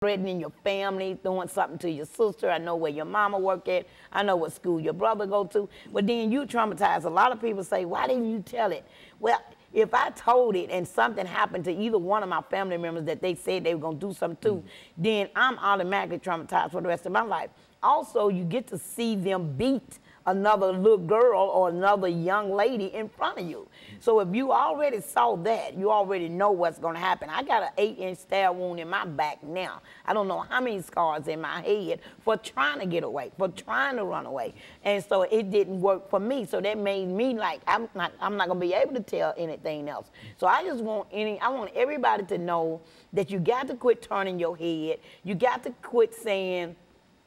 threatening your family, doing something to your sister. I know where your mama work at. I know what school your brother go to. But then you traumatized. A lot of people say, why didn't you tell it? Well, if I told it and something happened to either one of my family members that they said they were going to do something to, then I'm automatically traumatized for the rest of my life. Also, you get to see them beat another little girl or another young lady in front of you. So if you already saw that, you already know what's going to happen. I got an 8-inch stab wound in my back now. I don't know how many scars in my head for trying to get away, for trying to run away. And so it didn't work for me. So that made me like, I'm not going to be able to tell anything else. So I just want I want everybody to know that you got to quit turning your head. You got to quit saying,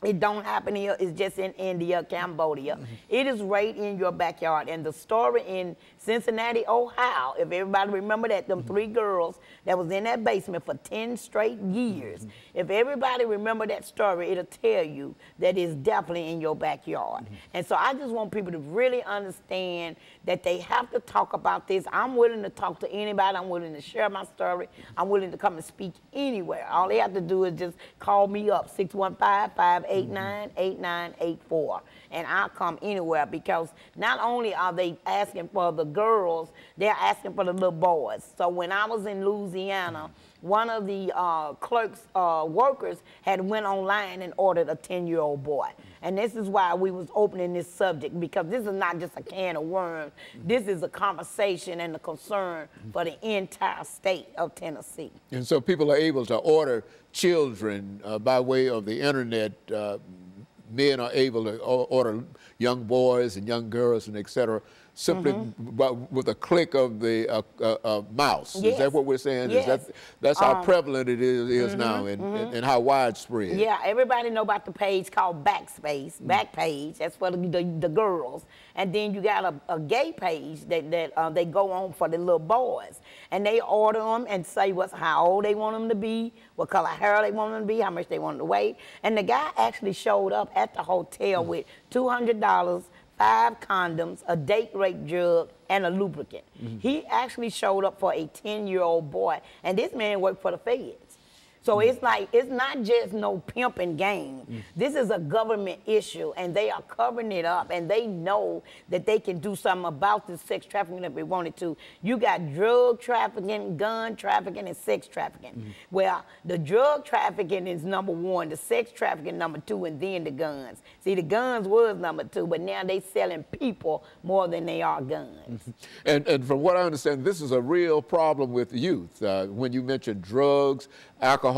it don't happen here, it's just in India, Cambodia. It is right in your backyard. And the story in Cincinnati, Ohio, if everybody remember that, them 3 girls that was in that basement for 10 straight years, if everybody remember that story, it'll tell you that it's definitely in your backyard. And so I just want people to really understand that they have to talk about this. I'm willing to talk to anybody. I'm willing to share my story. I'm willing to come and speak anywhere. All they have to do is just call me up, 615-589-8984. And I'll come anywhere, because not only are they asking for the girls, they're asking for the little boys. So when I was in Louisiana, one of the clerks, workers had went online and ordered a 10-year-old boy. And this is why we was opening this subject, because this is not just a can of worms. This is a conversation and a concern for the entire state of Tennessee. And so people are able to order children by way of the internet. Men are able to order young boys and young girls and et cetera, simply with a click of the mouse. Yes. Is that what we're saying? Yes. That's how prevalent it is now, and how widespread. Yeah, everybody know about the page called Backspace, Backpage. That's for the girls. And then you got a gay page that they go on for the little boys. And they order them and say how old they want them to be, what color hair they want them to be, how much they want them to weigh. And the guy actually showed up at the hotel with $200, 5 condoms, a date rape drug, and a lubricant. He actually showed up for a 10-year-old boy, and this man worked for the feds. So it's like, it's not just no pimping game. This is a government issue, and they are covering it up, and they know that they can do something about this sex trafficking if they wanted to. You got drug trafficking, gun trafficking, and sex trafficking. Well, the drug trafficking is #1, the sex trafficking #2, and then the guns. See, the guns was #2, but now they selling people more than they are guns. And from what I understand, this is a real problem with youth. When you mention drugs, alcohol,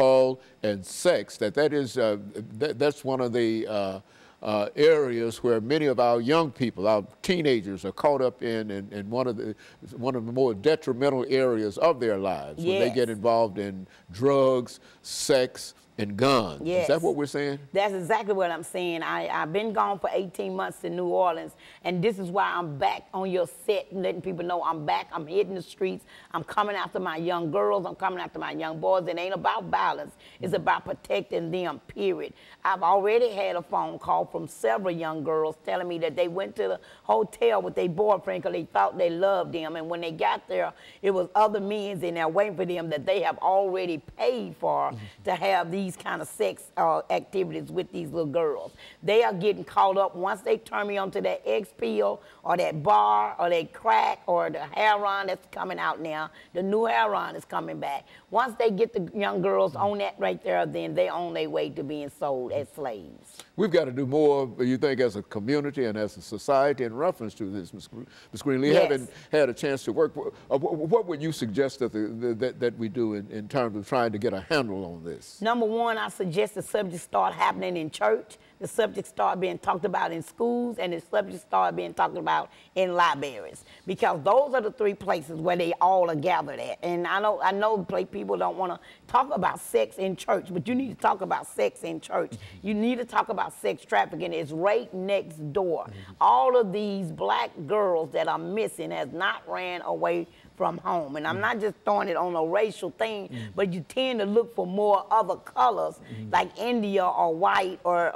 and sex, that's one of the areas where many of our young people, our teenagers, are caught up in one of the more detrimental areas of their lives. When they get involved in drugs, sex, and guns. Yes. Is that what we're saying? That's exactly what I'm saying. I've been gone for 18 months in New Orleans, and this is why I'm back on your set, letting people know I'm back. I'm hitting the streets. I'm coming after my young girls. I'm coming after my young boys. It ain't about violence. It's about protecting them, period. I've already had a phone call from several young girls telling me that they went to the hotel with their boyfriend because they thought they loved them, and when they got there, it was other men in there waiting for them that they have already paid for to have these kind of sex activities with these little girls. They are getting caught up once they turn me onto that X pill or that bar or that crack or the heroin that's coming out now. The new heroin is coming back. Once they get the young girls on that right there, then they on their way to being sold as slaves. We've got to do more, you think, as a community and as a society in reference to this, Ms. Greenlee. Yes. Having had a chance to work, what would you suggest that we do in terms of trying to get a handle on this? #1, I suggest the subject start happening in church. The subject start being talked about in schools, and the subject start being talked about in libraries, because those are the 3 places where they all are gathered at. And I know people don't want to talk about sex in church, but you need to talk about sex in church. You need to talk about sex trafficking. It's right next door. All of these black girls that are missing has not ran away from home. And I'm not just throwing it on a racial thing, but you tend to look for more other colors, like India or white or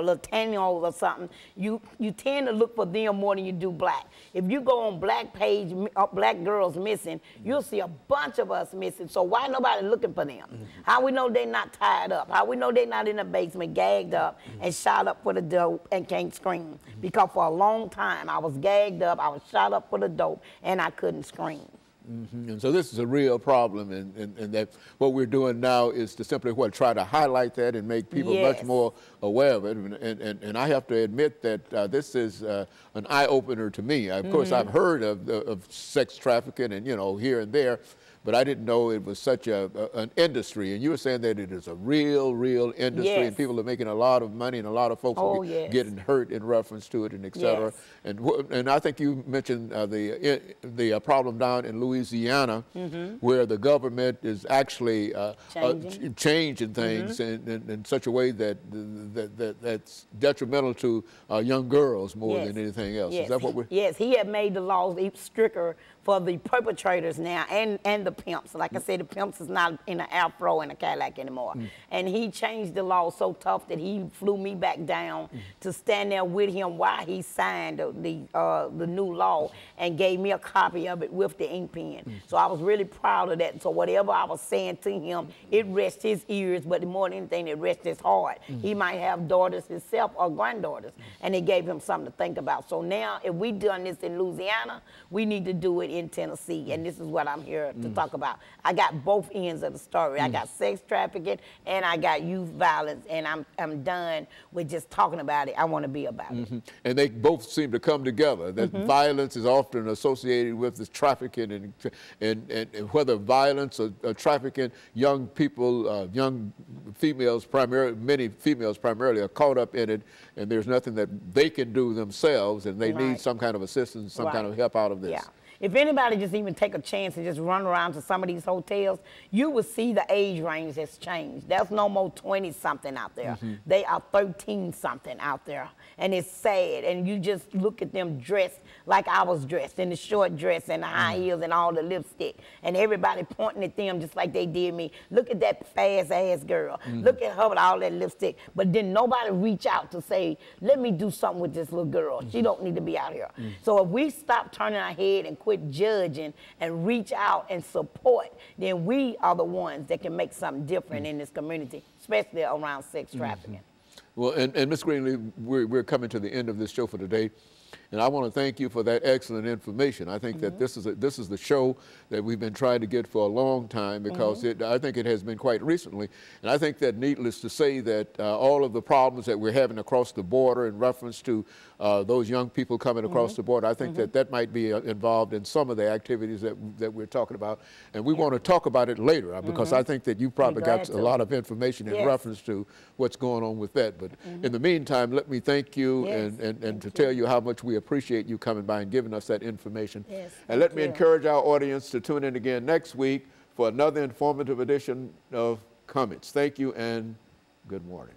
Latino or something. You tend to look for them more than you do black. If you go on black page, black girls missing, you'll see a bunch of us missing. So why nobody looking for them? How we know they're not tied up? How we know they're not in the basement gagged up and shot up for the dope and can't scream? Because for a long time I was gagged up, I was shot up for the dope, and I couldn't scream. And so this is a real problem, and that what we're doing now is to simply try to highlight that and make people much more aware of it. And I have to admit that this is an eye-opener to me. Of course, I've heard of sex trafficking and, you know, here and there, but I didn't know it was such an industry. And you were saying that it is a real industry, and people are making a lot of money, and a lot of folks are getting hurt in reference to it, and et cetera. And I think you mentioned the problem down in Louisiana, where the government is actually changing things in such a way that's detrimental to young girls more than anything else. Is that what we're? Yes, he had made the laws stricter for the perpetrators now and the pimps. Like I said, the pimps is not in an afro and a Cadillac anymore. And he changed the law so tough that he flew me back down to stand there with him while he signed the new law and gave me a copy of it with the ink pen. So I was really proud of that. So whatever I was saying to him, it rests his ears, but more than anything, it rests his heart. He might have daughters himself or granddaughters, and it gave him something to think about. So now, if we done this in Louisiana, we need to do it in Tennessee, and this is what I'm here to talk about. I got both ends of the story. I got sex trafficking and I got youth violence, and I'm done with just talking about it. I want to be about it. And they both seem to come together. That violence is often associated with this trafficking, and whether violence or trafficking, young people, young females primarily, many females primarily are caught up in it, and there's nothing that they can do themselves, and they need some kind of assistance, some kind of help out of this. If anybody just even take a chance and just run around to some of these hotels, you will see the age range has changed. There's no more 20-something out there. They are 13-something out there. And it's sad. And you just look at them dressed like I was dressed, in the short dress and the high heels and all the lipstick. And everybody pointing at them just like they did me. Look at that fast-ass girl. Look at her with all that lipstick. But then nobody reach out to say, let me do something with this little girl. She don't need to be out here. So if we stop turning our head and quit judging and reach out and support, then we are the ones that can make something different in this community, especially around sex trafficking. Well, and Ms. Greenlee, we're coming to the end of this show for today. And I want to thank you for that excellent information. I think that this is the show that we've been trying to get for a long time, because I think it has been quite recently. And I think that, needless to say, that all of the problems that we're having across the border in reference to those young people coming across the border, I think that might be involved in some of the activities that we're talking about. And we want to talk about it later, because I think that you probably got a lot of information in reference to what's going on with that. But in the meantime, let me thank you and to tell you how much we appreciate you coming by and giving us that information. And let me encourage our audience to tune in again next week for another informative edition of Comments. Thank you and good morning.